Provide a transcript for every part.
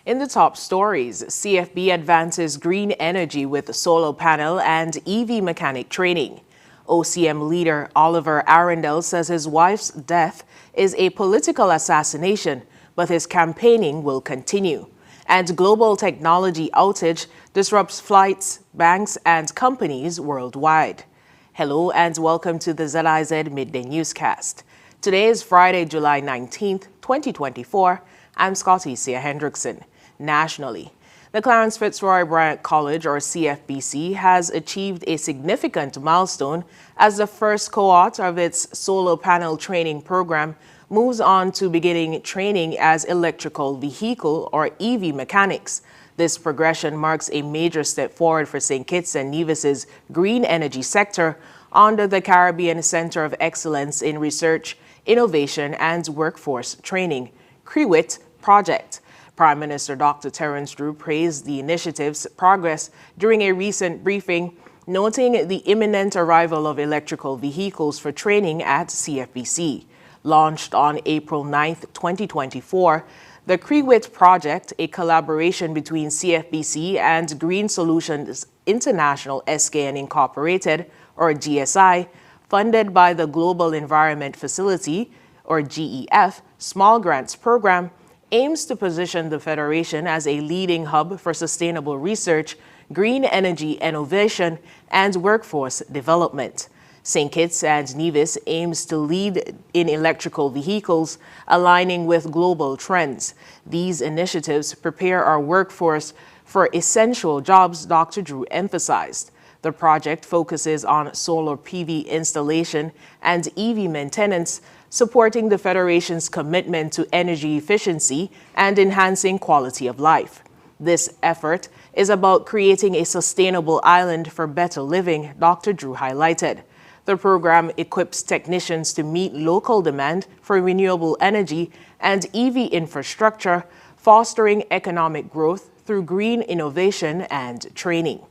In the top stories, CFB advances green energy with solar panel and EV mechanic training. OCM leader Oliver Arundel says his wife's death is a political assassination, but his campaigning will continue. And global technology outage disrupts flights, banks, and companies worldwide. Hello and welcome to the ZIZ Midday Newscast. Today is Friday, July 19th, 2024. I'm Scotty Sia Hendrickson. Nationally, the Clarence Fitzroy Bryant College, or CFBC, has achieved a significant milestone as the first cohort of its solar panel training program moves on to beginning training as electrical vehicle or EV mechanics. This progression marks a major step forward for St. Kitts and Nevis's green energy sector under the Caribbean Center of Excellence in Research, Innovation and Workforce Training, CREWIT project. Prime Minister Dr. Terence Drew praised the initiative's progress during a recent briefing, noting the imminent arrival of electrical vehicles for training at CFBC. Launched on April 9, 2024, the CREWIT project, a collaboration between CFBC and Green Solutions International SKN Incorporated, or GSI, funded by the Global Environment Facility, or GEF, Small Grants Program, aims to position the Federation as a leading hub for sustainable research, green energy innovation, and workforce development. St. Kitts and Nevis aims to lead in electrical vehicles, aligning with global trends. These initiatives prepare our workforce for essential jobs, Dr. Drew emphasized. The project focuses on solar PV installation and EV maintenance, supporting the Federation's commitment to energy efficiency and enhancing quality of life. This effort is about creating a sustainable island for better living, Dr. Drew highlighted. The program equips technicians to meet local demand for renewable energy and EV infrastructure, fostering economic growth through green innovation and training.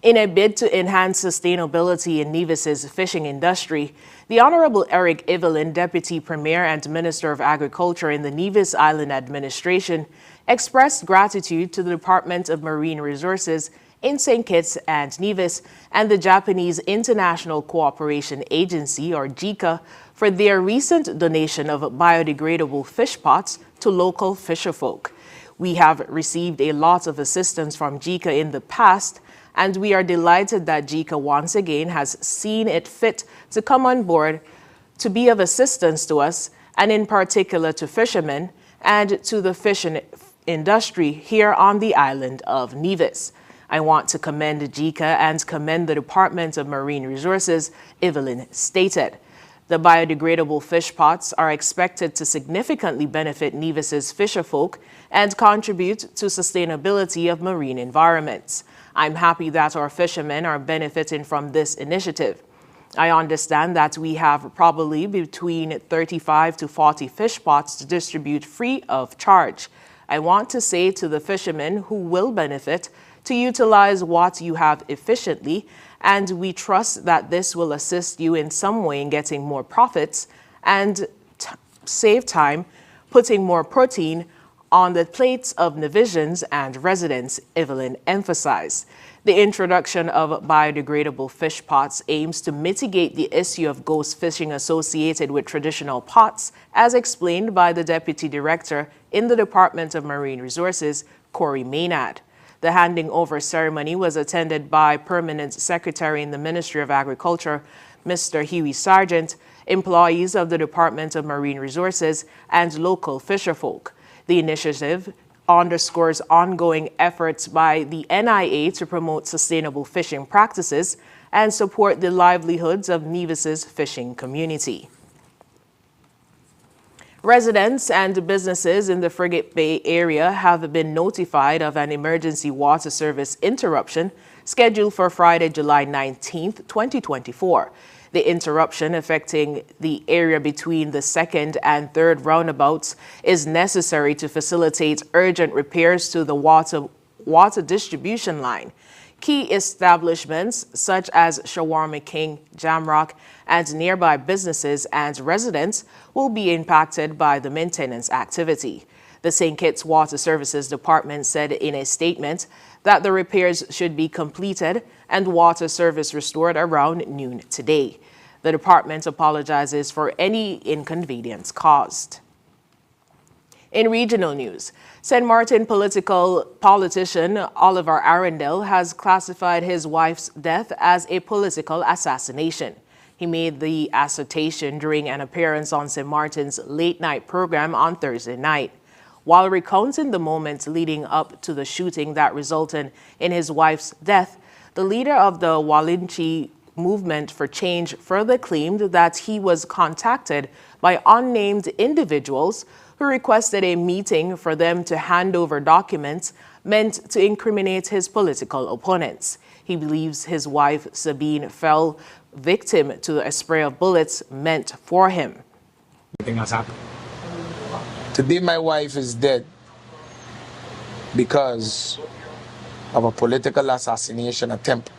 In a bid to enhance sustainability in Nevis's fishing industry, the Honorable Eric Evelyn, Deputy Premier and Minister of Agriculture in the Nevis Island Administration, expressed gratitude to the Department of Marine Resources in St. Kitts and Nevis and the Japanese International Cooperation Agency, or JICA, for their recent donation of biodegradable fish pots to local fisherfolk. We have received a lot of assistance from JICA in the past, and we are delighted that JICA once again has seen it fit to come on board to be of assistance to us, and in particular to fishermen and to the fishing industry here on the island of Nevis. I want to commend JICA and commend the Department of Marine Resources, Evelyn stated. The biodegradable fish pots are expected to significantly benefit Nevis's fisherfolk and contribute to sustainability of marine environments. I'm happy that our fishermen are benefiting from this initiative. I understand that we have probably between 35 to 40 fish pots to distribute free of charge. I want to say to the fishermen who will benefit to utilize what you have efficiently, and we trust that this will assist you in some way in getting more profits and save time, putting more protein on the plates of Nevisians and residents, Evelyn emphasized. The introduction of biodegradable fish pots aims to mitigate the issue of ghost fishing associated with traditional pots, as explained by the Deputy Director in the Department of Marine Resources, Corey Maynard. The handing over ceremony was attended by Permanent Secretary in the Ministry of Agriculture, Mr. Huey Sargent, employees of the Department of Marine Resources, and local fisherfolk. The initiative underscores ongoing efforts by the NIA to promote sustainable fishing practices and support the livelihoods of Nevis's fishing community. Residents and businesses in the Frigate Bay area have been notified of an emergency water service interruption scheduled for Friday, July 19th, 2024. The interruption affecting the area between the second and third roundabouts is necessary to facilitate urgent repairs to the water distribution line. Key establishments such as Shawarma King, Jamrock, and nearby businesses and residents will be impacted by the maintenance activity. The St. Kitts Water Services Department said in a statement that the repairs should be completed and water service restored around noon today. The department apologizes for any inconvenience caused. In regional news, St. Martin politician Oliver Arundel has classified his wife's death as a political assassination. He made the assertion during an appearance on St. Martin's late-night program on Thursday night. While recounting the moments leading up to the shooting that resulted in his wife's death, the leader of the Walinchi Movement for Change further claimed that he was contacted by unnamed individuals who requested a meeting for them to hand over documents meant to incriminate his political opponents. He believes his wife, Sabine, fell victim to a spray of bullets meant for him. Everything has happened. Today my wife is dead because of a political assassination attempt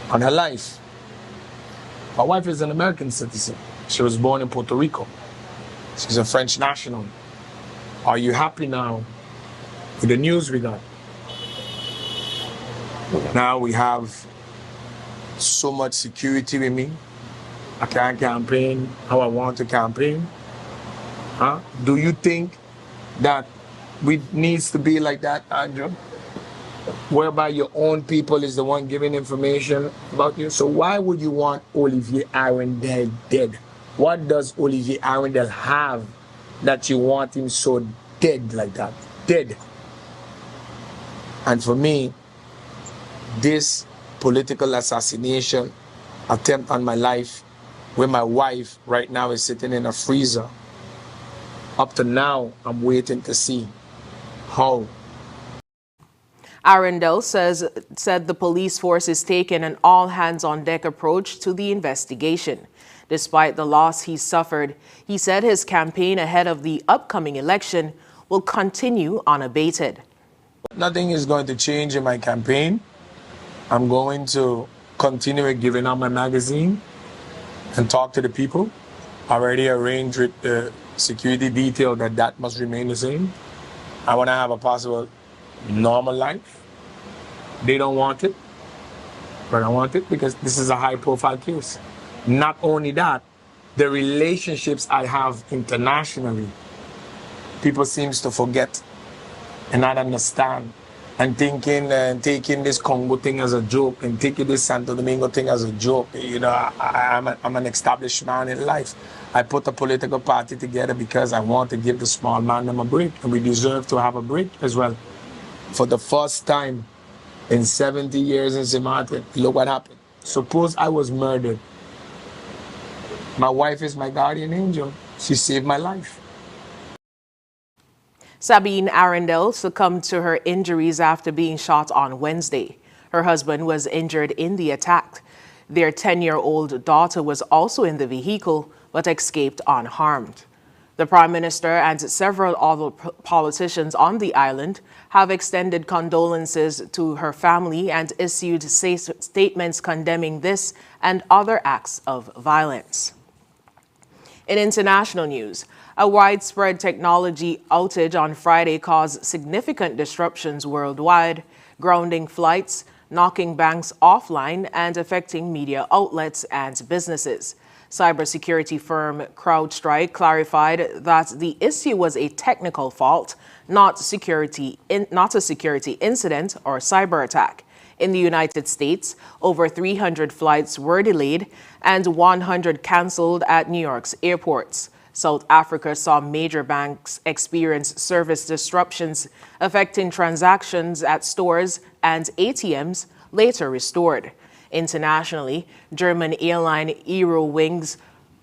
on her life. My wife is an American citizen. She was born in Puerto Rico. She's a French national. Are you happy now with the news we got? Now we have so much security with me. I can't campaign how I want to campaign. Huh? Do you think that it needs to be like that, Andrew? Whereby your own people is the one giving information about you? So why would you want Olivier Arundel dead? What does Olivier Arundel have that you want him so dead like that? Dead. And for me, this political assassination attempt on my life, where my wife right now is sitting in a freezer, up to now, I'm waiting to see how. Arundel said the police force is taking an all-hands-on-deck approach to the investigation. Despite the loss he suffered, he said his campaign ahead of the upcoming election will continue unabated. Nothing is going to change in my campaign. I'm going to continue giving out my magazine and talk to the people. I already arranged with the security detail that must remain the same. I want to have a possible normal life. They don't want it, but I want it because this is a high-profile case. Not only that, the relationships I have internationally, people seems to forget and not understand, and thinking and taking this Congo thing as a joke and taking this Santo Domingo thing as a joke. You know, I'm an established man in life. I put a political party together because I want to give the small man them a break, and we deserve to have a break as well. For the first time in 70 years in St. Martin, look what happened. Suppose I was murdered. My wife is my guardian angel. She saved my life. Sabine Arundel succumbed to her injuries after being shot on Wednesday. Her husband was injured in the attack. Their 10-year-old daughter was also in the vehicle but escaped unharmed. The Prime Minister and several other politicians on the island have extended condolences to her family and issued statements condemning this and other acts of violence. In international news, a widespread technology outage on Friday caused significant disruptions worldwide, grounding flights, knocking banks offline, and affecting media outlets and businesses. Cybersecurity firm CrowdStrike clarified that the issue was a technical fault, not a security incident or cyber attack. In the United States, over 300 flights were delayed and 100 canceled at New York's airports. South Africa saw major banks experience service disruptions, affecting transactions at stores and ATMs later restored. Internationally, German airline Eurowings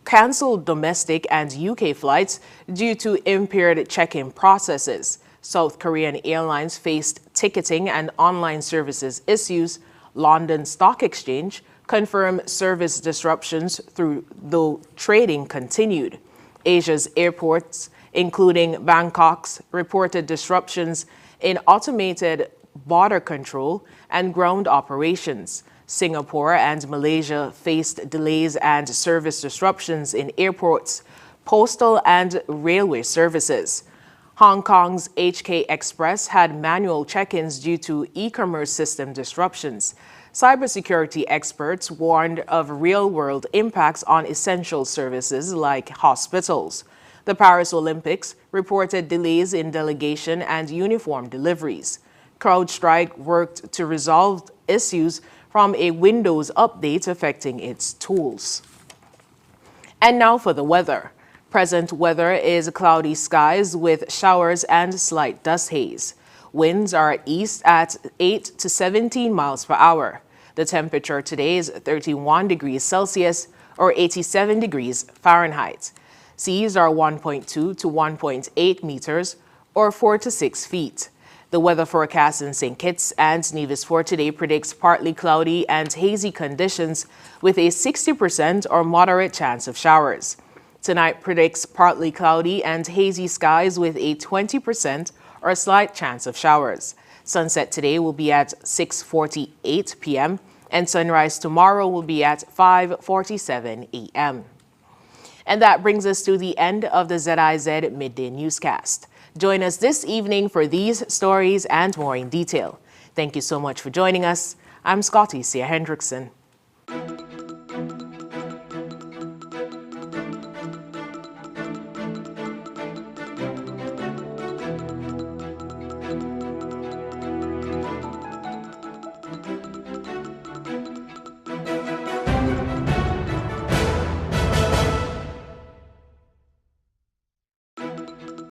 canceled domestic and UK flights due to impaired check-in processes. South Korean airlines faced ticketing and online services issues. London Stock Exchange confirmed service disruptions though trading continued. Asia's airports, including Bangkok's, reported disruptions in automated border control and ground operations. Singapore and Malaysia faced delays and service disruptions in airports, postal and railway services. Hong Kong's HK Express had manual check-ins due to e-commerce system disruptions. Cybersecurity experts warned of real-world impacts on essential services like hospitals. The Paris Olympics reported delays in delegation and uniform deliveries. CrowdStrike worked to resolve issues from a Windows update affecting its tools. And now for the weather. Present weather is cloudy skies with showers and slight dust haze. Winds are east at 8 to 17 miles per hour. The temperature today is 31 degrees Celsius or 87 degrees Fahrenheit. Seas are 1.2 to 1.8 meters or 4 to 6 feet. The weather forecast in St. Kitts and Nevis for today predicts partly cloudy and hazy conditions with a 60% or moderate chance of showers. Tonight predicts partly cloudy and hazy skies with a 20% or slight chance of showers. Sunset today will be at 6:48 p.m. and sunrise tomorrow will be at 5:47 a.m. And that brings us to the end of the ZIZ Midday Newscast. Join us this evening for these stories and more in detail. Thank you so much for joining us. I'm Scotty Sia Hendrickson.